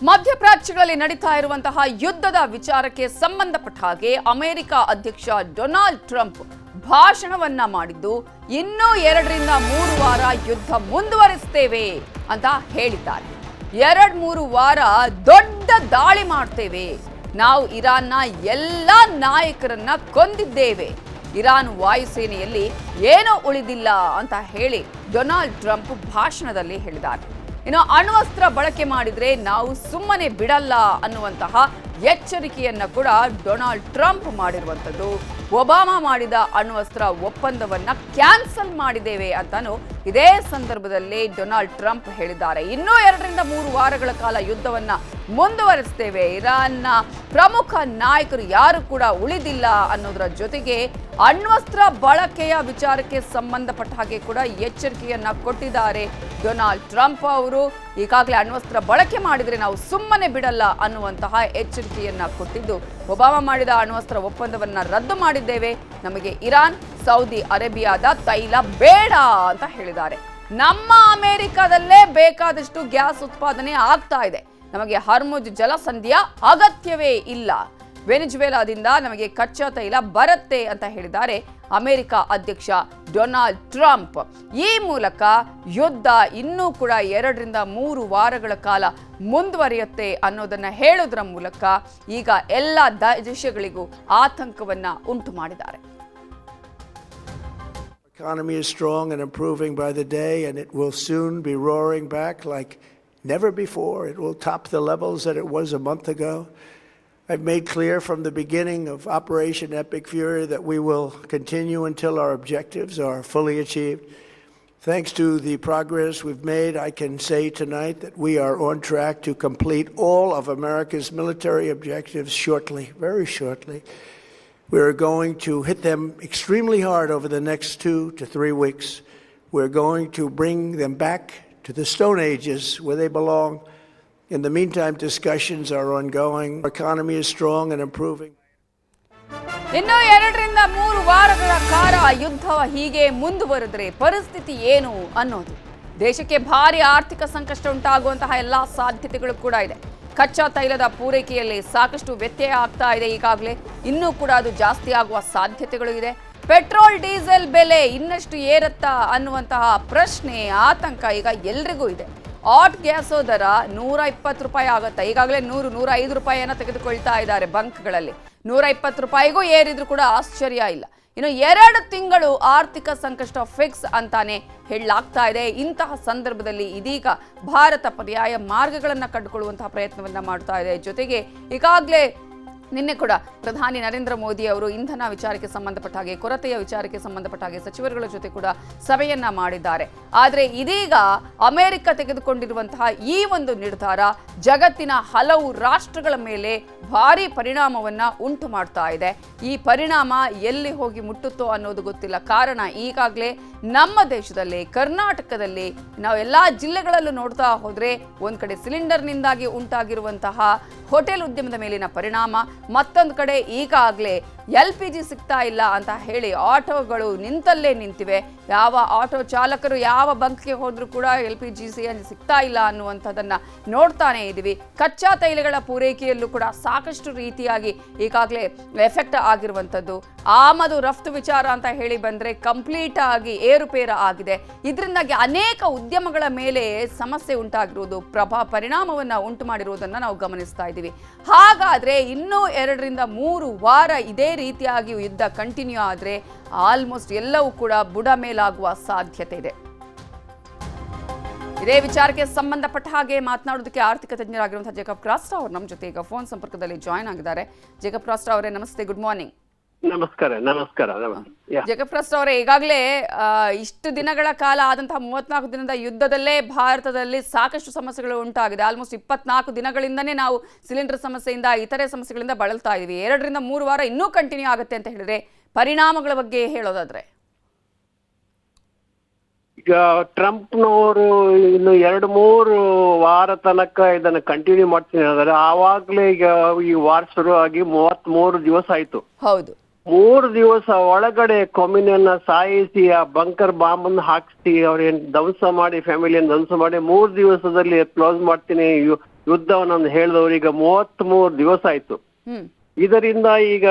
ಮಧ್ಯಪ್ರಾಚ್ಯಗಳಲ್ಲಿ ನಡೀತಾ ಇರುವಂತಹ ಯುದ್ಧದ ವಿಚಾರಕ್ಕೆ ಸಂಬಂಧಪಟ್ಟ ಹಾಗೆ ಅಮೆರಿಕ ಅಧ್ಯಕ್ಷ ಡೊನಾಲ್ಡ್ ಟ್ರಂಪ್ ಭಾಷಣವನ್ನ ಮಾಡಿದ್ದು ಇನ್ನೂ 2-3 ವಾರ ಯುದ್ಧ ಮುಂದುವರಿಸುತ್ತೇವೆ ಅಂತ ಹೇಳಿದ್ದಾರೆ. 2-3 ವಾರ ದೊಡ್ಡ ದಾಳಿ ಮಾಡ್ತೇವೆ, ನಾವು ಇರಾನ್ನ ಎಲ್ಲ ನಾಯಕರನ್ನ ಕೊಂದಿದ್ದೇವೆ, ಇರಾನ್ ವಾಯುಸೇನೆಯಲ್ಲಿ ಏನೂ ಉಳಿದಿಲ್ಲ ಅಂತ ಹೇಳಿ ಡೊನಾಲ್ಡ್ ಟ್ರಂಪ್ ಭಾಷಣದಲ್ಲಿ ಹೇಳಿದ್ದಾರೆ. ಇನ್ನು ಅಣ್ವಸ್ತ್ರ ಬಳಕೆ ಮಾಡಿದ್ರೆ ನಾವು ಸುಮ್ಮನೆ ಬಿಡಲ್ಲ ಅನ್ನುವಂತಹ ಎಚ್ಚರಿಕೆಯನ್ನ ಕೂಡ ಡೊನಾಲ್ಡ್ ಟ್ರಂಪ್ ಮಾಡಿರುವಂಥದ್ದು. ಒಬಾಮಾ ಮಾಡಿದ ಅಣ್ವಸ್ತ್ರ ಒಪ್ಪಂದವನ್ನ ಕ್ಯಾನ್ಸಲ್ ಮಾಡಿದ್ದೇವೆ ಅಂತಾನು ಇದೇ ಸಂದರ್ಭದಲ್ಲಿ ಡೊನಾಲ್ಡ್ ಟ್ರಂಪ್ ಹೇಳಿದ್ದಾರೆ. ಇನ್ನೂ 2-3 ವಾರಗಳ ಕಾಲ ಯುದ್ಧವನ್ನ ಮುಂದುವರಿಸ್ತೇವೆ, ಇರಾನ್ನ ಪ್ರಮುಖ ನಾಯಕರು ಯಾರು ಕೂಡ ಉಳಿದಿಲ್ಲ ಅನ್ನೋದರ ಜೊತೆಗೆ ಅಣ್ವಸ್ತ್ರ ಬಳಕೆಯ ವಿಚಾರಕ್ಕೆ ಸಂಬಂಧಪಟ್ಟ ಹಾಗೆ ಕೂಡ ಎಚ್ಚರಿಕೆಯನ್ನ ಕೊಟ್ಟಿದ್ದಾರೆ ಡೊನಾಲ್ಡ್ ಟ್ರಂಪ್ ಅವರು. ಈಗಾಗಲೇ ಅಣ್ವಸ್ತ್ರ ಬಳಕೆ ಮಾಡಿದರೆ ನಾವು ಸುಮ್ಮನೆ ಬಿಡಲ್ಲ ಅನ್ನುವಂತಹ ಎಚ್ಚರಿಕೆಯನ್ನ ಕೊಟ್ಟಿದ್ದು, ಒಬಾಮಾ ಮಾಡಿದ ಅಣ್ವಸ್ತ್ರ ಒಪ್ಪಂದವನ್ನ ರದ್ದು ಮಾಡಿದ್ದೇವೆ, ನಮಗೆ ಇರಾನ್ ಸೌದಿ ಅರೇಬಿಯಾದ ತೈಲ ಬೇಡ ಅಂತ ಹೇಳಿದ್ದಾರೆ. ನಮ್ಮ ಅಮೆರಿಕದಲ್ಲೇ ಬೇಕಾದಷ್ಟು ಗ್ಯಾಸ್ ಉತ್ಪಾದನೆ ಆಗ್ತಾ ಇದೆ, ನಮಗೆ ಹರ್ಮುಜ್ ಜಲಸಂಧಿಯ ಅಗತ್ಯವೇ ಇಲ್ಲ, ವೆನಿಜುವೆಲಾದಿಂದ ನಮಗೆ ಕಚ್ಚಾ ತೈಲ ಬರುತ್ತೆ ಅಂತ ಹೇಳಿದ್ದಾರೆ ಅಮೆರಿಕ ಅಧ್ಯಕ್ಷ ಡೊನಾಲ್ಡ್ ಟ್ರಂಪ್. ಈ ಮೂಲಕ ಯುದ್ಧ ಇನ್ನೂ ಕೂಡ 2-3 ವಾರಗಳ ಕಾಲ ಮುಂದುವರಿಯುತ್ತೆ ಅನ್ನೋದನ್ನ ಹೇಳೋದ್ರ ಮೂಲಕ ಈಗ ಎಲ್ಲ ದೇಶಗಳಿಗೂ ಆತಂಕವನ್ನ ಉಂಟು ಮಾಡಿದ್ದಾರೆ. Economy is strong and improving by the day, and it will soon be roaring back like never before. It will top the levels that it was a month ago. I've made clear from the beginning of Operation Epic Fury that we will continue until our objectives are fully achieved. Thanks to the progress we've made, I can say tonight that we are on track to complete all of America's military objectives shortly, very shortly. We're going to hit them extremely hard over the next 2 to 3 weeks. We're going to bring them back to the Stone Ages where they belong. In the meantime, discussions are ongoing. Our economy is strong and improving. ಇನ್ನು 2-3 ವಾರಗಳ ಕಾಲ ಯುದ್ಧ ಹೀಗೆ ಮುಂದುವರೆದರೆ ಪರಿಸ್ಥಿತಿ ಏನು ಅನ್ನೋದು, ದೇಶಕ್ಕೆ ಭಾರಿ ಆರ್ಥಿಕ ಸಂಕಷ್ಟ ಉಂಟಾಗುವಂತಹ ಎಲ್ಲಾ ಸಾಧ್ಯತೆಗಳು ಕೂಡ ಇದೆ. ಕಚ್ಚಾ ತೈಲದ ಪೂರೈಕೆಯಲ್ಲಿ ಸಾಕಷ್ಟು ವ್ಯತ್ಯಯ ಆಗ್ತಾ ಇದೆ, ಈಗಾಗಲೇ ಇನ್ನೂ ಕೂಡ ಅದು ಜಾಸ್ತಿ ಆಗುವ ಸಾಧ್ಯತೆಗಳು ಇದೆ. ಪೆಟ್ರೋಲ್ ಡೀಸೆಲ್ ಬೆಲೆ ಇನ್ನಷ್ಟು ಏರುತ್ತಾ ಅನ್ನುವಂತಹ ಪ್ರಶ್ನೆ, ಆತಂಕ ಈಗ ಎಲ್ರಿಗೂ ಇದೆ. ಆಟ್ ಗ್ಯಾಸೋ ದರ 120 ರೂಪಾಯಿ ಆಗುತ್ತೆ, ಈಗಾಗಲೇ 100-105 ರೂಪಾಯಿಯನ್ನು ತೆಗೆದುಕೊಳ್ತಾ ಇದ್ದಾರೆ ಬಂಕ್ಗಳಲ್ಲಿ. 120 ರೂಪಾಯಿಗೂ ಏರಿದ್ರು ಕೂಡ ಆಶ್ಚರ್ಯ ಇಲ್ಲ. ಇನ್ನು 2 ತಿಂಗಳು ಆರ್ಥಿಕ ಸಂಕಷ್ಟ ಫಿಕ್ಸ್ ಅಂತಾನೆ ಹೇಳಲಾಗ್ತಾ ಇದೆ. ಇಂತಹ ಸಂದರ್ಭದಲ್ಲಿ ಇದೀಗ ಭಾರತ ಪರ್ಯಾಯ ಮಾರ್ಗಗಳನ್ನು ಕಂಡುಕೊಳ್ಳುವಂತಹ ಪ್ರಯತ್ನವನ್ನ ಮಾಡ್ತಾ ಇದೆ. ಜೊತೆಗೆ ಈಗಾಗಲೇ ನಿನ್ನೆ ಕೂಡ ಪ್ರಧಾನಿ ನರೇಂದ್ರ ಮೋದಿ ಅವರು ಇಂಧನ ವಿಚಾರಕ್ಕೆ ಸಂಬಂಧಪಟ್ಟ ಹಾಗೆ, ಕೊರತೆಯ ವಿಚಾರಕ್ಕೆ ಸಂಬಂಧಪಟ್ಟ ಹಾಗೆ ಸಚಿವರುಗಳ ಜೊತೆ ಕೂಡ ಸಭೆಯನ್ನ ಮಾಡಿದ್ದಾರೆ. ಆದರೆ ಇದೀಗ ಅಮೆರಿಕ ತೆಗೆದುಕೊಂಡಿರುವಂತಹ ಈ ಒಂದು ನಿರ್ಧಾರ ಜಗತ್ತಿನ ಹಲವು ರಾಷ್ಟ್ರಗಳ ಮೇಲೆ ಭಾರಿ ಪರಿಣಾಮವನ್ನ ಉಂಟು ಮಾಡ್ತಾ ಇದೆ. ಈ ಪರಿಣಾಮ ಎಲ್ಲಿ ಹೋಗಿ ಮುಟ್ಟುತ್ತೋ ಅನ್ನೋದು ಗೊತ್ತಿಲ್ಲ. ಕಾರಣ ಈಗಾಗಲೇ ನಮ್ಮ ದೇಶದಲ್ಲಿ, ಕರ್ನಾಟಕದಲ್ಲಿ ನಾವು ಎಲ್ಲಾ ಜಿಲ್ಲೆಗಳಲ್ಲೂ ನೋಡ್ತಾ ಹೋದ್ರೆ ಒಂದ್ ಕಡೆ ಸಿಲಿಂಡರ್ನಿಂದಾಗಿ ಉಂಟಾಗಿರುವಂತಹ ಹೋಟೆಲ್ ಉದ್ಯಮದ ಮೇಲಿನ ಪರಿಣಾಮ, ಮತ್ತೊಂದು ಕಡೆ ಈಗಾಗಲೇ LPG ಸಿಗ್ತಾ ಇಲ್ಲ ಅಂತ ಹೇಳಿ ಆಟೋಗಳು ನಿಂತಲ್ಲೇ ನಿಂತಿವೆ. ಯಾವ ಆಟೋ ಚಾಲಕರು ಯಾವ ಬಂಕ್ಗೆ ಹೋದ್ರೂ ಕೂಡ LPG CNG ಸಿಗ್ತಾ ಇಲ್ಲ ಅನ್ನುವಂಥದ್ದನ್ನ ನೋಡ್ತಾನೆ ಇದ್ದೀವಿ. ಕಚ್ಚಾ ತೈಲಗಳ ಪೂರೈಕೆಯಲ್ಲೂ ಕೂಡ ಸಾಕಷ್ಟು ರೀತಿಯಾಗಿ ಈಗಾಗಲೇ ಎಫೆಕ್ಟ್ ಆಗಿರುವಂಥದ್ದು. ಆಮದು ರಫ್ತು ವಿಚಾರ ಅಂತ ಹೇಳಿ ಬಂದ್ರೆ ಕಂಪ್ಲೀಟ್ ಆಗಿ ಏರುಪೇರ ಆಗಿದೆ. ಇದರಿಂದಾಗಿ ಅನೇಕ ಉದ್ಯಮಗಳ ಮೇಲೆ ಸಮಸ್ಯೆ ಉಂಟಾಗಿರುವುದು, ಪರಿಣಾಮವನ್ನ ಉಂಟು ಮಾಡಿರುವುದನ್ನು ನಾವು ಗಮನಿಸ್ತಾ ಇದ್ದೀವಿ. ಹಾಗಾದ್ರೆ ಇನ್ನೂ 2-3 ವಾರ ಇದೇ ರೀತಿಯಾಗಿ ಯುದ್ಧ ಕಂಟಿನ್ಯೂ ಆದರೆ ಆಲ್ಮೋಸ್ಟ್ ಎಲ್ಲವೂ ಕೂಡ ಬುಡ ಮೇಲಾಗುವ ಸಾಧ್ಯತೆ ಇದೆ. ಇದೇ ವಿಚಾರಕ್ಕೆ ಸಂಬಂಧಪಟ್ಟ ಹಾಗೆ ಮಾತನಾಡೋದಕ್ಕೆ ಆರ್ಥಿಕ ತಜ್ಞರಾಗಿರುವಂತಹ ಜೇಕಬ್ ಕ್ರಾಸ್ಟಾ ಅವರು ನಮ್ಮ ಜೊತೆ ಈಗ ಫೋನ್ ಸಂಪರ್ಕದಲ್ಲಿ ಜಾಯ್ನ್ ಆಗಿದ್ದಾರೆ. ಜೇಕಬ್ ಕ್ರಾಸ್ಟಾ ಅವರೇ ನಮಸ್ತೆ, ಗುಡ್ ಮಾರ್ನಿಂಗ್. ನಮಸ್ಕಾರ. ಜೇಕಬ್ ಕ್ರಾಸ್ಟಾ ಅವರೇ, ಈಗಾಗಲೇ ಇಷ್ಟು ದಿನಗಳ ಕಾಲ ಆದಂತಹ 34 ದಿನದ ಯುದ್ಧದಲ್ಲೇ ಭಾರತದಲ್ಲಿ ಸಾಕಷ್ಟು ಸಮಸ್ಯೆಗಳು ಉಂಟಾಗಿದೆ. ಆಲ್ಮೋಸ್ಟ್ 24 ದಿನಗಳಿಂದನೇ ನಾವು ಸಿಲಿಂಡರ್ ಸಮಸ್ಯೆಯಿಂದ ಇತರೆ ಸಮಸ್ಯೆಗಳಿಂದ ಬಳಲ್ತಾ ಇದೀವಿ. 2-3 ವಾರ ಇನ್ನೂ ಕಂಟಿನ್ಯೂ ಆಗುತ್ತೆ ಅಂತ ಹೇಳಿದ್ರೆ ಪರಿಣಾಮಗಳ ಬಗ್ಗೆ ಹೇಳೋದಾದ್ರೆ? ಈಗ ಟ್ರಂಪ್ನವರು ಇನ್ನು 2-3 ವಾರ ತನಕ ಇದನ್ನ ಕಂಟಿನ್ಯೂ ಮಾಡ್ತೀನಿ ಹೇಳಿದ್ರೆ, ಆವಾಗ್ಲೇ ಈಗ ಈ ವಾರ್ ಶುರು ಆಗಿ 33 ದಿವಸ ಆಯ್ತು. ಹೌದು. 3 ದಿವಸ ಒಳಗಡೆ ಕೊಮಿನಿಯನ್ನ ಸಾಯಿಸಿ ಆ ಬಂಕರ್ ಬಾಂಬ್ ಅನ್ನು ಹಾಕಿಸಿ ಅವ್ರೇನ್ ಧ್ವಂಸ ಮಾಡಿ ಫ್ಯಾಮಿಲಿಯನ್ನು ಧ್ವಂಸ ಮಾಡಿ 3 ದಿವಸದಲ್ಲಿ ಕ್ಲೋಸ್ ಮಾಡ್ತೀನಿ ಯುದ್ಧವನ್ನ ಹೇಳಿದವ್ರೀಗ 33 ದಿವಸ ಆಯ್ತು. ಇದರಿಂದ ಈಗ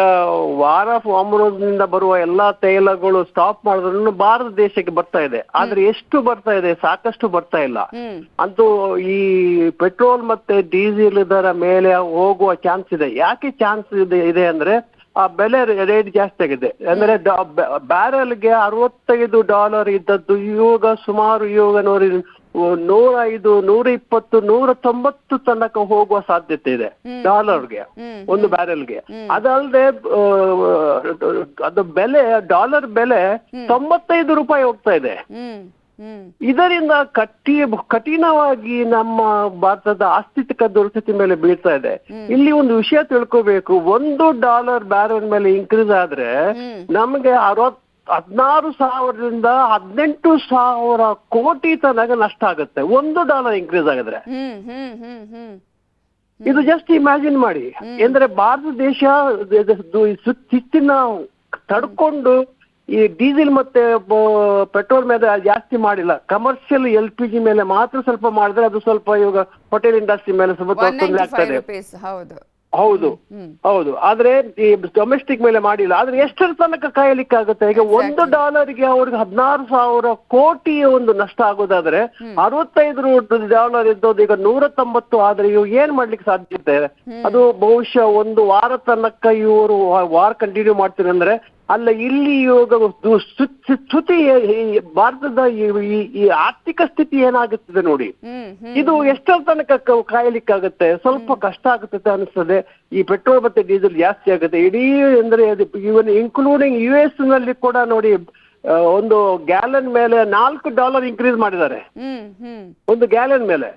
ವಾರ್ ಆಫ್ ಅಮ್ರೋಸ್ನಿಂದ ಬರುವ ಎಲ್ಲಾ ತೈಲಗಳು ಸ್ಟಾಪ್ ಮಾಡಿದ್ರು ಭಾರತ ದೇಶಕ್ಕೆ ಬರ್ತಾ ಇದೆ. ಆದ್ರೆ ಎಷ್ಟು ಬರ್ತಾ ಇದೆ? ಸಾಕಷ್ಟು ಬರ್ತಾ ಇಲ್ಲ. ಅಂತೂ ಈ ಪೆಟ್ರೋಲ್ ಮತ್ತೆ ಡೀಸೆಲ್ ಇದರ ಮೇಲೆ ಹೋಗುವ ಚಾನ್ಸ್ ಇದೆ. ಯಾಕೆ ಚಾನ್ಸ್ ಇದೆ ಅಂದ್ರೆ ಆ ಬೆಲೆ ರೇಟ್ ಜಾಸ್ತಿ ಆಗಿದೆ. ಅಂದ್ರೆ ಬ್ಯಾರೆಲ್ಗೆ $65 ಇದ್ದದ್ದು ಇವಾಗ ಸುಮಾರು ನೋಡಿ 105, 120, 190 ತನಕ ಹೋಗುವ ಸಾಧ್ಯತೆ ಇದೆ ಡಾಲರ್ಗೆ, ಒಂದು ಬ್ಯಾರೆಲ್ಗೆ. ಅದಲ್ಲದೆ ಅದು ಬೆಲೆ ಡಾಲರ್ ಬೆಲೆ $95 ಹೋಗ್ತಾ ಇದೆ. ಇದರಿಂದ ಕಠಿಣವಾಗಿ ನಮ್ಮ ಭಾರತದ ಆರ್ಥಿಕ ದುಸ್ಥಿತಿ ಮೇಲೆ ಬೀಳ್ತಾ ಇದೆ. ಇಲ್ಲಿ ಒಂದು ವಿಷಯ ತಿಳ್ಕೋಬೇಕು, $1 ಬ್ಯಾರೆಲ್ ಮೇಲೆ ಇನ್ಕ್ರೀಸ್ ಆದ್ರೆ ನಮ್ಗೆ 16,000ರಿಂದ 18,000 ಕೋಟಿ ತನಕ ನಷ್ಟ ಆಗುತ್ತೆ $1 ಇನ್ಕ್ರೀಸ್ ಆಗಿದ್ರೆ. ಇದು ಜಸ್ಟ್ ಇಮ್ಯಾಜಿನ್ ಮಾಡಿ. ಅಂದ್ರೆ ಭಾರತ ದೇಶ ಶಿಸ್ತಿನ ತಡ್ಕೊಂಡು ಈ ಡೀಸೆಲ್ ಮತ್ತೆ ಪೆಟ್ರೋಲ್ ಮೇಲೆ ಜಾಸ್ತಿ ಮಾಡಿಲ್ಲ. ಕಮರ್ಷಿಯಲ್ LPG ಮೇಲೆ ಮಾತ್ರ ಸ್ವಲ್ಪ ಮಾಡಿದ್ರೆ ಅದು ಸ್ವಲ್ಪ ಇವಾಗ ಹೋಟೆಲ್ ಇಂಡಸ್ಟ್ರಿ ಮೇಲೆ ಸ್ವಲ್ಪ ತೊಂದರೆ ಆಗ್ತದೆ. ಹೌದು ಹೌದು, ಆದ್ರೆ ಈ ಡೊಮೆಸ್ಟಿಕ್ ಮೇಲೆ ಮಾಡಿಲ್ಲ. ಆದ್ರೆ ಎಷ್ಟರ ತನಕ ಕಾಯಲಿಕ್ಕಾಗುತ್ತೆ? ಈಗ $1ಗೆ ಅವ್ರಿಗೆ 16,000 ಕೋಟಿ ಒಂದು ನಷ್ಟ ಆಗೋದಾದ್ರೆ $65 ಇದ್ದದ್ದು ಈಗ 190 ಆದ್ರೆ ಇವ್ರು ಏನ್ ಮಾಡ್ಲಿಕ್ಕೆ ಸಾಧ್ಯತೆ? ಅದು ಬಹುಶಃ ಒಂದು ವಾರ ತನಕ ಇವರು ವಾರ್ ಕಂಟಿನ್ಯೂ ಮಾಡ್ತೀನಿ ಅಂದ್ರೆ ಅಲ್ಲ. ಇಲ್ಲಿ ಇವಾಗ ಶ್ರುತಿ ಭಾರತದ ಈ ಆರ್ಥಿಕ ಸ್ಥಿತಿ ಏನಾಗುತ್ತದೆ ನೋಡಿ, ಇದು ಎಷ್ಟರ ತನಕ ಕಾಯಲಿಕ್ಕಾಗುತ್ತೆ? ಸ್ವಲ್ಪ ಕಷ್ಟ ಆಗುತ್ತದೆ ಅನಿಸ್ತದೆ. ಈ ಪೆಟ್ರೋಲ್ ಮತ್ತೆ ಡೀಸೆಲ್ ಜಾಸ್ತಿ ಆಗುತ್ತೆ ಇಡೀ ಅಂದ್ರೆ ಇವನ್ ಇನ್ಕ್ಲೂಡಿಂಗ್ US ನಲ್ಲಿ ಕೂಡ ನೋಡಿ ಒಂದು ಗ್ಯಾಲನ್ ಮೇಲೆ $4 ಇನ್ಕ್ರೀಸ್ ಮಾಡಿದ್ದಾರೆ ಒಂದು ಗ್ಯಾಲನ್ ಮೇಲೆ.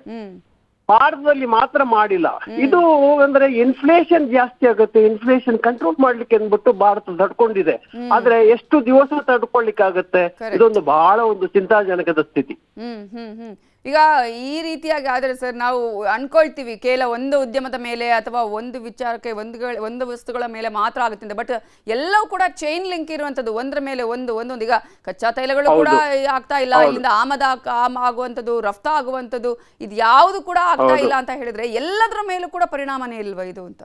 ಭಾರತದಲ್ಲಿ ಮಾತ್ರ ಮಾಡಿಲ್ಲ. ಇದು ಅಂದ್ರೆ ಇನ್ಫ್ಲೇಷನ್ ಜಾಸ್ತಿ ಆಗುತ್ತೆ. ಇನ್ಫ್ಲೇಷನ್ ಕಂಟ್ರೋಲ್ ಮಾಡ್ಲಿಕ್ಕೆ ಅಂದ್ಬಿಟ್ಟು ಭಾರತ ತಡ್ಕೊಂಡಿದೆ. ಆದ್ರೆ ಎಷ್ಟು ದಿವಸ ತಡ್ಕೊಳ್ಳಿಕ್ಕಾಗತ್ತೆ? ಇದೊಂದು ಬಹಳ ಒಂದು ಚಿಂತಾಜನಕದ ಸ್ಥಿತಿ. ಈಗ ಈ ರೀತಿಯಾಗಿ ಆದರೆ ಸರ್, ನಾವು ಅನ್ಕೊಳ್ತೀವಿ ಕೇವಲ ಒಂದು ಉದ್ಯಮದ ಮೇಲೆ ಅಥವಾ ಒಂದು ವಿಚಾರಕ್ಕೆ ಒಂದು ವಸ್ತುಗಳ ಮೇಲೆ ಮಾತ್ರ ಆಗುತ್ತೆ. ಬಟ್ ಎಲ್ಲವೂ ಕೂಡ ಚೈನ್ ಲಿಂಕ್ ಇರುವಂತದ್ದು, ಒಂದ್ರ ಮೇಲೆ ಒಂದೊಂದು. ಈಗ ಕಚ್ಚಾ ತೈಲಗಳು ಕೂಡ ಆಗ್ತಾ ಇಲ್ಲ, ಇಲ್ಲಿಂದ ಆಗುವಂಥದ್ದು, ರಫ್ತಾ ಆಗುವಂಥದ್ದು, ಇದು ಯಾವುದು ಕೂಡ ಆಗ್ತಾ ಇಲ್ಲ ಅಂತ ಹೇಳಿದ್ರೆ ಎಲ್ಲದರ ಮೇಲೂ ಕೂಡ ಪರಿಣಾಮನೇ ಇಲ್ವಾ ಇದು ಅಂತ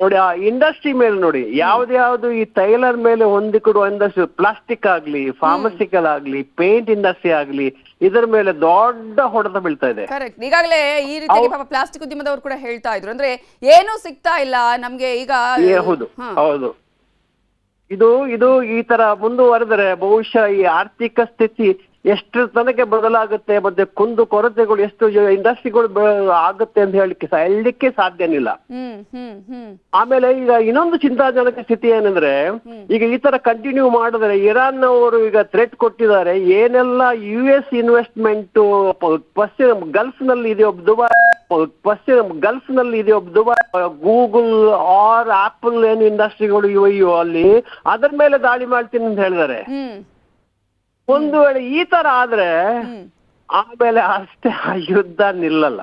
ನೋಡಿ. ಆ ಇಂಡಸ್ಟ್ರಿ ಮೇಲೆ ನೋಡಿ, ಯಾವ್ದು ಈ ಟೈಲರ್ ಮೇಲೆ ಹೊಂದಿಕೊಡುವ ಇಂಡಸ್ಟ್ರಿ, ಪ್ಲಾಸ್ಟಿಕ್ ಆಗ್ಲಿ, ಫಾರ್ಮಸಿಕಲ್ ಆಗ್ಲಿ, ಪೇಂಟ್ ಇಂಡಸ್ಟ್ರಿ ಆಗ್ಲಿ, ಇದರ ಮೇಲೆ ದೊಡ್ಡ ಹೊಡೆತ ಬೀಳ್ತಾ ಇದೆ. ಕರೆಕ್ಟ್. ಈಗಾಗಲೇ ಈ ರೀತಿ ಪಾಪ ಪ್ಲಾಸ್ಟಿಕ್ ಉದ್ಯಮದವರು ಕೂಡ ಹೇಳ್ತಾ ಇದ್ರು, ಅಂದ್ರೆ ಏನೂ ಸಿಗ್ತಾ ಇಲ್ಲ ನಮ್ಗೆ ಈಗ. ಹೌದು ಹೌದು, ಇದು ಈ ತರ ಮುಂದುವರೆದರೆ ಬಹುಶಃ ಈ ಆರ್ಥಿಕ ಸ್ಥಿತಿ ಎಷ್ಟು ತನಕ ಬದಲಾಗುತ್ತೆ, ಮತ್ತೆ ಕುಂದು ಕೊರತೆಗಳು ಎಷ್ಟು ಇಂಡಸ್ಟ್ರಿಗಳು ಆಗುತ್ತೆ ಅಂತ ಹೇಳಲಿಕ್ಕೆ ಸಾಧ್ಯನಿಲ್ಲ. ಆಮೇಲೆ ಈಗ ಇನ್ನೊಂದು ಚಿಂತಾಜನಕ ಸ್ಥಿತಿ ಏನಂದ್ರೆ, ಈಗ ಈ ತರ ಕಂಟಿನ್ಯೂ ಮಾಡಿದ್ರೆ ಇರಾನ್ ಅವರು ಈಗ ಥ್ರೆಟ್ ಕೊಟ್ಟಿದ್ದಾರೆ. ಏನೆಲ್ಲ US ಇನ್ವೆಸ್ಟ್ಮೆಂಟ್ ಪಶ್ಚಿಮ ಗಲ್ಫ್ ನಲ್ಲಿ ಇದೆಯೋ ದುಬೈ, ಗೂಗಲ್ ಆರ್ ಆಪಲ್ ಏನು ಇಂಡಸ್ಟ್ರಿಗಳು ಇವೆಯೋ ಅಲ್ಲಿ ಅದರ ಮೇಲೆ ದಾಳಿ ಮಾಡ್ತೀನಿ ಅಂತ ಹೇಳಿದ್ದಾರೆ. ಒಂದು ವೇಳೆ ಈ ತರ ಆದ್ರೆ ಆಮೇಲೆ ಅಷ್ಟೇ ಆ ಯುದ್ಧ ನಿಲ್ಲಲ್ಲ.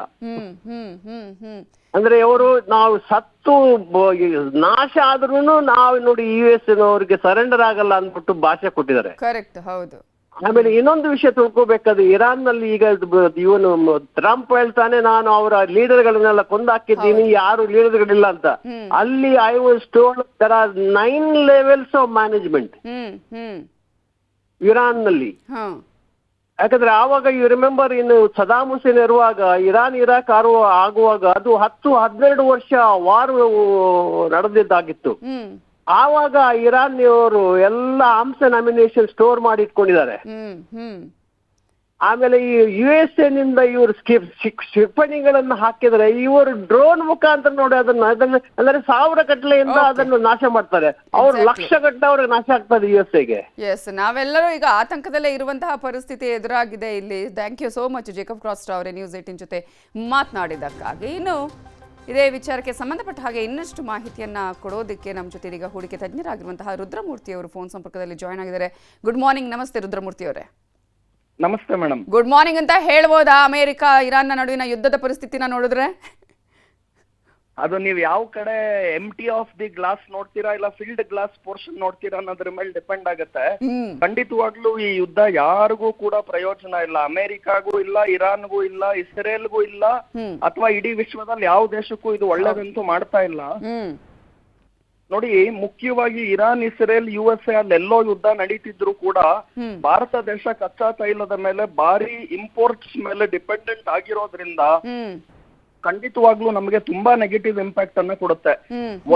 ಅಂದ್ರೆ ಅವರು ನಾವು ಸತ್ತು ನಾಶ ಆದ್ರೂ ನಾವು ನೋಡಿ US ಅವ್ರಿಗೆ ಸರೆಂಡರ್ ಆಗಲ್ಲ ಅಂದ್ಬಿಟ್ಟು ಭಾಷೆ ಕೊಟ್ಟಿದ್ದಾರೆ. ಕರೆಕ್ಟ್, ಹೌದು. ಆಮೇಲೆ ಇನ್ನೊಂದು ವಿಷಯ ತಿಳ್ಕೊಬೇಕಾದ್ರೆ, ಇರಾನ್ ನಲ್ಲಿ ಈಗ ಇವನು ಟ್ರಂಪ್ ಹೇಳ್ತಾನೆ ನಾನು ಅವರ ಲೀಡರ್ಗಳನ್ನೆಲ್ಲ ಕೊಂದಾಕಿದ್ದೀನಿ, ಯಾರು ಲೀಡರ್ಗಳಿಲ್ಲ ಅಂತ. ಅಲ್ಲಿ I was told there are 9 levels of management Iran ನಲ್ಲಿ. ಯಾಕಂದ್ರೆ ಆವಾಗ ಯು ರಿಮೆಂಬರ್, ಇನ್ನು ಸದಾಮ್ ಹುಸೇನ್ ಇರುವಾಗ ಇರಾನ್ ಇರಾಕ್ ಆಗುವಾಗ ಅದು 10-12 ವರ್ಷ ವಾರ್ ನಡೆದಿದ್ದಾಗಿತ್ತು. ಆವಾಗ ಇರಾನ್ನವರು ಎಲ್ಲ ಆರ್ಮ್ಸ್ ಅಂಡ್ ಅಮ್ಯುನಿಷನ್ ಸ್ಟೋರ್ ಮಾಡಿ ಇಟ್ಕೊಂಡಿದ್ದಾರೆ. ಆಮೇಲೆ ಈ USA ನಿಂದ ಇವರು ಕ್ಷಿಪಣಿಗಳನ್ನು ಹಾಕಿದ್ರೆ ಇವರು ಡ್ರೋನ್ ಮುಖಾಂತರ ನೋಡಿ ಅದನ್ನ ಅಂದ್ರೆ 1000 ಗಟ್ಟಲೆಯಿಂದ ಅದನ್ನು ನಾಶ ಮಾಡ್ತಾರೆ. ಅವ್ರು ಲಕ್ಷ ಗಟ್ಟಲೆ ಅವ್ರಿಗೆ ನಾಶ ಆಗ್ತದೆ USAಗೆ. ಎಸ್, ನಾವೆಲ್ಲರೂ ಈಗ ಆತಂಕದಲ್ಲೇ ಇರುವಂತಹ ಪರಿಸ್ಥಿತಿ ಎದುರಾಗಿದೆ ಇಲ್ಲಿ. Thank you so much Jacob Crasta ಅವರೇ ನ್ಯೂಸ್ 18 ಜೊತೆ ಮಾತನಾಡಿದ್ದಕ್ಕಾಗಿ. ಇನ್ನು ಇದೇ ವಿಚಾರಕ್ಕೆ ಸಂಬಂಧಪಟ್ಟ ಹಾಗೆ ಇನ್ನಷ್ಟು ಮಾಹಿತಿಯನ್ನ ಕೊಡೋದಕ್ಕೆ ನಮ್ಮ ಜೊತೆ ಈಗ ಹೂಡಿಕೆ ತಜ್ಞರಾಗಿರುವಂತಹ ರುದ್ರಮೂರ್ತಿ ಅವರು ಫೋನ್ ಸಂಪರ್ಕದಲ್ಲಿ ಜಾಯ್ನ್ ಆಗಿದ್ದಾರೆ. Good morning. ನಮಸ್ತೆ ರುದ್ರಮೂರ್ತಿ ಅವರೇ. ನಮಸ್ತೆ ಮೇಡಮ್. ಗುಡ್ ಮಾರ್ನಿಂಗ್ ಅಂತ ಹೇಳ್ಬೋದಾ? ಅಮೆರಿಕ ಇರಾನ್ನ ನಡುವಿನ ಯುದ್ಧದ ಪರಿಸ್ಥಿತಿನ ನೋಡಿದ್ರೆ ಅದು ನೀವ್ ಯಾವ ಕಡೆ ಎಂಟಿ ಆಫ್ ದಿ ಗ್ಲಾಸ್ ನೋಡ್ತೀರಾ ಇಲ್ಲ ಫಿಲ್ಡ್ ಗ್ಲಾಸ್ ಪೋರ್ಷನ್ ನೋಡ್ತೀರಾ ಅನ್ನೋದ್ರ ಮೇಲೆ ಡಿಪೆಂಡ್ ಆಗುತ್ತೆ. ಖಂಡಿತವಾಗ್ಲೂ ಈ ಯುದ್ಧ ಯಾರಿಗೂ ಕೂಡ ಪ್ರಯೋಜನ ಇಲ್ಲ. ಅಮೆರಿಕಾಗೂ ಇಲ್ಲ, ಇರಾನ್ಗೂ ಇಲ್ಲ, ಇಸ್ರೇಲ್ಗೂ ಇಲ್ಲ, ಅಥವಾ ಇಡೀ ವಿಶ್ವದಲ್ಲಿ ಯಾವ ದೇಶಕ್ಕೂ ಇದು ಒಳ್ಳೇದಂತೂ ಮಾಡ್ತಾ ಇಲ್ಲ. ನೋಡಿ, ಮುಖ್ಯವಾಗಿ ಇರಾನ್, ಇಸ್ರೇಲ್, USA ಅಲ್ಲೆಲ್ಲೋ ಯುದ್ಧ ನಡೀತಿದ್ರು ಕೂಡ ಭಾರತ ದೇಶ ಕಚ್ಚಾ ತೈಲದ ಮೇಲೆ ಭಾರಿ ಇಂಪೋರ್ಟ್ಸ್ ಮೇಲೆ ಡಿಪೆಂಡೆಂಟ್ ಆಗಿರೋದ್ರಿಂದ ಖಂಡಿತವಾಗ್ಲೂ ನಮಗೆ ತುಂಬಾ ನೆಗೆಟಿವ್ ಇಂಪ್ಯಾಕ್ಟ್ ಅನ್ನ ಕೊಡುತ್ತೆ.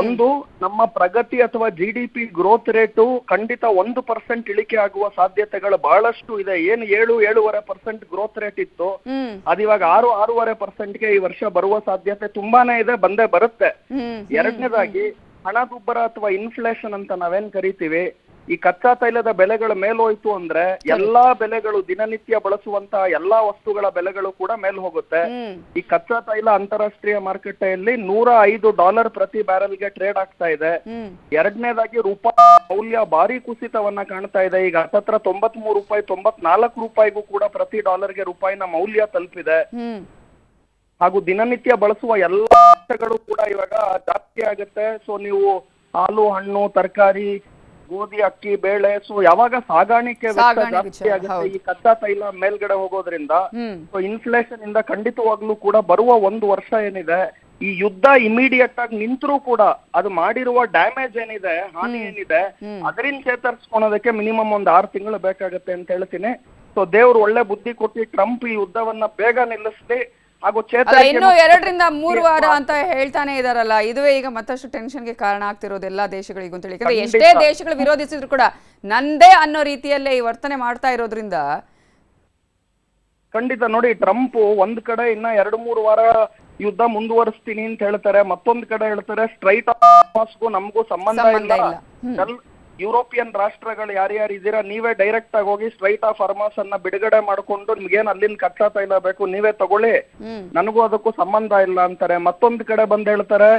ಒಂದು, ನಮ್ಮ ಪ್ರಗತಿ ಅಥವಾ GDP ಗ್ರೋತ್ ರೇಟು ಖಂಡಿತ 1% ಇಳಿಕೆ ಆಗುವ ಸಾಧ್ಯತೆಗಳು ಬಹಳಷ್ಟು ಇದೆ. ಏನು 7-7.5% ಗ್ರೋತ್ ರೇಟ್ ಇತ್ತು, ಅದಿವಾಗ 6-6.5%ಗೆ ಈ ವರ್ಷ ಬರುವ ಸಾಧ್ಯತೆ ತುಂಬಾನೇ ಇದೆ, ಬಂದೇ ಬರುತ್ತೆ. ಎರಡನೇದಾಗಿ, ಹಣದುಬ್ಬರ ಅಥವಾ ಇನ್ಫ್ಲೇಷನ್ ಅಂತ ನಾವೇನ್ ಕರಿತೀವಿ, ಈ ಕಚ್ಚಾ ತೈಲದ ಬೆಲೆಗಳ ಮೇಲೋಯ್ತು ಅಂದ್ರೆ ಎಲ್ಲಾ ಬೆಲೆಗಳು, ದಿನನಿತ್ಯ ಬಳಸುವಂತಹ ಎಲ್ಲಾ ವಸ್ತುಗಳ ಬೆಲೆಗಳು ಕೂಡ ಮೇಲ್ ಹೋಗುತ್ತೆ. ಈ ಕಚ್ಚಾ ತೈಲ ಅಂತಾರಾಷ್ಟ್ರೀಯ ಮಾರುಕಟ್ಟೆಯಲ್ಲಿ $105 ಪ್ರತಿ ಬ್ಯಾರಲ್ಗೆ ಟ್ರೇಡ್ ಆಗ್ತಾ ಇದೆ. ಎರಡನೇದಾಗಿ, ರೂಪಾಯಿ ಮೌಲ್ಯ ಭಾರಿ ಕುಸಿತವನ್ನ ಕಾಣ್ತಾ ಇದೆ. ಈಗ ಹತ್ತತ್ರ $93, $94 ಕೂಡ ಪ್ರತಿ ಡಾಲರ್ಗೆ ರೂಪಾಯಿನ ಮೌಲ್ಯ ತಲುಪಿದೆ. ಹಾಗೂ ದಿನನಿತ್ಯ ಬಳಸುವ ಎಲ್ಲಾ ವಸ್ತುಗಳು ಕೂಡ ಇವಾಗ ಜಾಸ್ತಿ ಆಗುತ್ತೆ. ಸೊ ನೀವು ಹಾಲು, ಹಣ್ಣು, ತರಕಾರಿ, ಗೋಧಿ, ಅಕ್ಕಿ, ಬೇಳೆ, ಸೊ ಯಾವಾಗ ಸಾಗಾಣಿಕೆ ವೆಚ್ಚ ಜಾಸ್ತಿ ಆಗುತ್ತೆ ಈ ಕಚ್ಚಾ ತೈಲ ಮೇಲ್ಗಡೆ ಹೋಗೋದ್ರಿಂದ, ಸೊ ಇನ್ಫ್ಲೇಷನ್ ಇಂದ ಖಂಡಿತವಾಗ್ಲೂ ಕೂಡ ಬರುವ 1 ವರ್ಷ ಏನಿದೆ, ಈ ಯುದ್ಧ ಇಮಿಡಿಯೇಟ್ ಆಗಿ ನಿಂತರೂ ಕೂಡ ಅದು ಮಾಡಿರುವ ಡ್ಯಾಮೇಜ್ ಏನಿದೆ, ಹಾನಿ ಏನಿದೆ, ಅದರಿಂದ ಚೇತರಿಸ್ಕೊಳೋದಕ್ಕೆ ಮಿನಿಮಮ್ 6 ತಿಂಗಳು ಬೇಕಾಗುತ್ತೆ ಅಂತ ಹೇಳ್ತೀನಿ. ಸೊ ದೇವ್ರು ಒಳ್ಳೆ ಬುದ್ಧಿ ಕೊಟ್ಟು ಟ್ರಂಪ್ ಈ ಯುದ್ಧವನ್ನ ಬೇಗ ನಿಲ್ಲಿಸ್ಲಿ. ಇನ್ನು 2-3 ವಾರ ಅಂತ ಹೇಳ್ತಾನೆ ಇದಾರಲ್ಲ, ಇದುವೇ ಈಗ ಮತ್ತಷ್ಟು ಟೆನ್ಷನ್ಗೆ ಕಾರಣ ಆಗ್ತಿರೋದು ಎಲ್ಲಾ ದೇಶಗಳಿಗೂ ಅಂತ ಹೇಳಿ. ಯಾಕಂದ್ರೆ ಎಷ್ಟೇ ದೇಶಗಳು ವಿರೋಧಿಸಿದ್ರು ಕೂಡ ನಂದೇ ಅನ್ನೋ ರೀತಿಯಲ್ಲೇ ಈ ವರ್ತನೆ ಮಾಡ್ತಾ ಇರೋದ್ರಿಂದ ಖಂಡಿತ. ನೋಡಿ, ಟ್ರಂಪ್ ಒಂದ್ ಕಡೆ ಇನ್ನ 2-3 ವಾರ ಯುದ್ಧ ಮುಂದುವರಿಸ್ತೀನಿ ಅಂತ ಹೇಳ್ತಾರೆ, ಮತ್ತೊಂದ್ ಕಡೆ ಹೇಳ್ತಾರೆ ಸ್ಟ್ರೈಟ್ ಆಫ್ಗೂ ನಮಗೂ ಸಂಬಂಧ ಇಲ್ಲ. ಯುರೋಪಿಯನ್ ರಾಷ್ಟ್ರಗಳು ಯಾರ್ಯಾರು ಇದ್ದೀರಾ, ನೀವೇ ಡೈರೆಕ್ಟ್ ಆಗಿ ಹೋಗಿ ಸ್ಟ್ರೈಟ್ ಆಫ್ ಹಾರ್ಮಸ್ ಅನ್ನ ಬಿಡುಗಡೆ ಮಾಡ್ಕೊಂಡು ನಿಮ್ಗೇನ್ ಅಲ್ಲಿಂದ ಕಚ್ಚಾ ತೈಲ ಬೇಕು ನೀವೇ ತಗೊಳ್ಳಿ, ನನಗೂ ಅದಕ್ಕೂ ಸಂಬಂಧ ಇಲ್ಲ ಅಂತಾರೆ. ಮತ್ತೊಂದ್ ಕಡೆ ಬಂದ್ ಹೇಳ್ತಾರೆ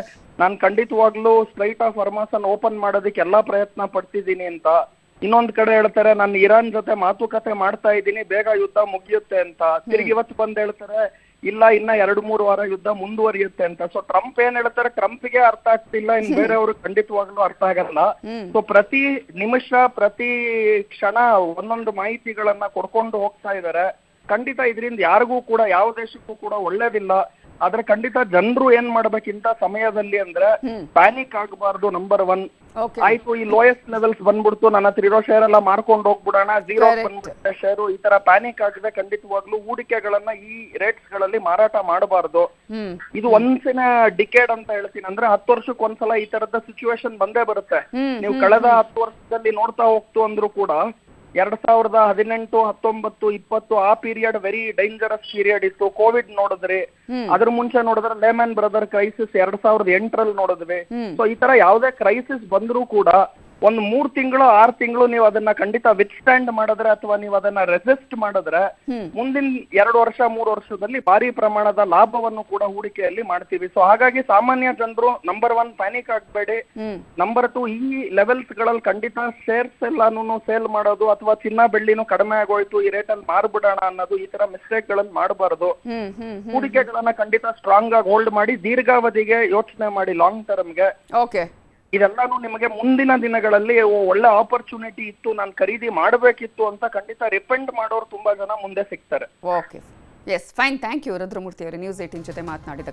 ನಾನ್ ಖಂಡಿತವಾಗ್ಲೂ ಸ್ಟ್ರೈಟ್ ಆಫ್ ಹಾರ್ಮಸ್ ಅನ್ನ ಓಪನ್ ಮಾಡೋದಕ್ಕೆ ಎಲ್ಲಾ ಪ್ರಯತ್ನ ಪಡ್ತಿದ್ದೀನಿ ಅಂತ. ಇನ್ನೊಂದ್ ಕಡೆ ಹೇಳ್ತಾರೆ ನಾನು ಇರಾನ್ ಜೊತೆ ಮಾತುಕತೆ ಮಾಡ್ತಾ ಇದ್ದೀನಿ, ಬೇಗ ಯುದ್ಧ ಮುಗಿಯುತ್ತೆ ಅಂತ. ತಿರುಗಿ ಇವತ್ತು ಬಂದ್ ಹೇಳ್ತಾರೆ ಇಲ್ಲ, ಇನ್ನ 2-3 ವಾರ ಯುದ್ಧ ಮುಂದುವರಿಯುತ್ತೆ ಅಂತ. ಸೊ ಟ್ರಂಪ್ ಏನ್ ಹೇಳ್ತಾರೆ ಟ್ರಂಪ್ಗೆ ಅರ್ಥ ಆಗ್ತಿಲ್ಲ, ಇನ್ ಬೇರೆಯವ್ರಿಗೆ ಖಂಡಿತವಾಗ್ಲೂ ಅರ್ಥ ಆಗಲ್ಲ. ಸೊ ಪ್ರತಿ ನಿಮಿಷ, ಪ್ರತಿ ಕ್ಷಣ ಒಂದೊಂದು ಮಾಹಿತಿಗಳನ್ನ ಕೊಡ್ಕೊಂಡು ಹೋಗ್ತಾ ಇದಾರೆ. ಖಂಡಿತ ಇದರಿಂದ ಯಾರಿಗೂ ಕೂಡ, ಯಾವ ದೇಶಕ್ಕೂ ಕೂಡ ಒಳ್ಳೇದಿಲ್ಲ. ಆದ್ರೆ ಖಂಡಿತ ಜನರು ಏನ್ ಮಾಡ್ಬೇಕಿಂತ ಸಮಯದಲ್ಲಿ ಅಂದ್ರೆ ಪ್ಯಾನಿಕ್ ಆಗಬಾರ್ದು. ನಂಬರ್ 1 ಆಯ್ತು, ಈ ಲೋಯೆಸ್ಟ್ ಲೆವೆಲ್ಸ್ ಬಂದ್ಬಿಡ್ತು, ನನ್ನ ಹತ್ರ ಇರೋ ಶೇರ್ ಎಲ್ಲ ಮಾರ್ಕೊಂಡು ಹೋಗ್ಬಿಡೋಣ, 0 ಬಂದ್ಬಿಡುತ್ತೆ ಶೇರು, ಈ ತರ ಪ್ಯಾನಿಕ್ ಆಗದೆ ಖಂಡಿತವಾಗ್ಲೂ ಹೂಡಿಕೆಗಳನ್ನ ಈ ರೇಟ್ಸ್ ಗಳಲ್ಲಿ ಮಾರಾಟ ಮಾಡಬಾರ್ದು. ಇದು ಒನ್ಸ್ ಇನ್ ಡಿಕೇಡ್ ಅಂತ ಹೇಳ್ತೀನಿ. ಅಂದ್ರೆ 10 ವರ್ಷಕ್ಕೆ ಒಂದ್ಸಲ ಈ ತರದ ಸಿಚುವೇಶನ್ ಬಂದೇ ಬರುತ್ತೆ. ನೀವು ಕಳೆದ 10 ವರ್ಷದಲ್ಲಿ ನೋಡ್ತಾ ಹೋಗ್ತು ಅಂದ್ರೂ ಕೂಡ 2018, 19, 20 ಆ ಪೀರಿಯಡ್ ವೆರಿ ಡೇಂಜರಸ್ ಪೀರಿಯಡ್ ಇತ್ತು. ಕೋವಿಡ್ ನೋಡಿದ್ರಿ, ಅದ್ರ ಮುಂಚೆ ನೋಡಿದ್ರೆ ಲೇಮನ್ ಬ್ರದರ್ ಕ್ರೈಸಿಸ್ 2008ರಲ್ಲಿ ನೋಡಿದ್ವಿ. ಸೊ ಈ ತರ ಯಾವ್ದೇ ಕ್ರೈಸಿಸ್ ಬಂದ್ರೂ ಕೂಡ ಒಂದ್ 3 ತಿಂಗಳು 6 ತಿಂಗಳು ನೀವು ಅದನ್ನ ಖಂಡಿತ ವಿತ್ಸ್ಟ್ಯಾಂಡ್ ಮಾಡಿದ್ರೆ ಅಥವಾ ನೀವು ಅದನ್ನ ರೆಸಿಸ್ಟ್ ಮಾಡಿದ್ರೆ ಮುಂದಿನ 2 ವರ್ಷ 3 ವರ್ಷದಲ್ಲಿ ಭಾರಿ ಪ್ರಮಾಣದ ಲಾಭವನ್ನು ಕೂಡ ಹೂಡಿಕೆಯಲ್ಲಿ ಮಾಡ್ತೀವಿ. ಸೊ ಹಾಗಾಗಿ ಸಾಮಾನ್ಯ ಜನರು ನಂಬರ್ 1 ಪ್ಯಾನಿಕ್ ಆಗ್ಬೇಡಿ. ನಂಬರ್ 2, ಈ ಲೆವೆಲ್ಸ್ ಗಳಲ್ಲಿ ಖಂಡಿತ ಶೇರ್ಸ್ ಎಲ್ಲಾನು ಸೇಲ್ ಮಾಡೋದು ಅಥವಾ ಚಿನ್ನ ಬೆಳ್ಳಿನೂ ಕಡಿಮೆ ಆಗೋಯ್ತು ಈ ರೇಟ್ ಅಲ್ಲಿ ಮಾರ್ಬಿಡೋಣ ಅನ್ನೋದು, ಈ ತರ ಮಿಸ್ಟೇಕ್ ಗಳನ್ನ ಮಾಡಬಾರ್ದು. ಹೂಡಿಕೆಗಳನ್ನ ಖಂಡಿತ ಸ್ಟ್ರಾಂಗ್ ಆಗಿ ಹೋಲ್ಡ್ ಮಾಡಿ ದೀರ್ಘಾವಧಿಗೆ ಯೋಚನೆ ಮಾಡಿ, ಲಾಂಗ್ ಟರ್ಮ್ಗೆ. ಇದೆಲ್ಲಾನು ನಿಮಗೆ ಮುಂದಿನ ದಿನಗಳಲ್ಲಿ ಒಳ್ಳೆ ಆಪರ್ಚುನಿಟಿ ಇತ್ತು, ನಾನು ಖರೀದಿ ಮಾಡಬೇಕಿತ್ತು ಅಂತ ಖಂಡಿತ ರಿಪೆಂಡ್ ಮಾಡೋರು ತುಂಬಾ ಜನ ಮುಂದೆ ಸಿಗ್ತಾರೆ. Okay, yes, fine, thank you Rudramurthy ಅವರೇ, ನ್ಯೂಸ್ 18 ಜೊತೆ ಮಾತನಾಡಿದ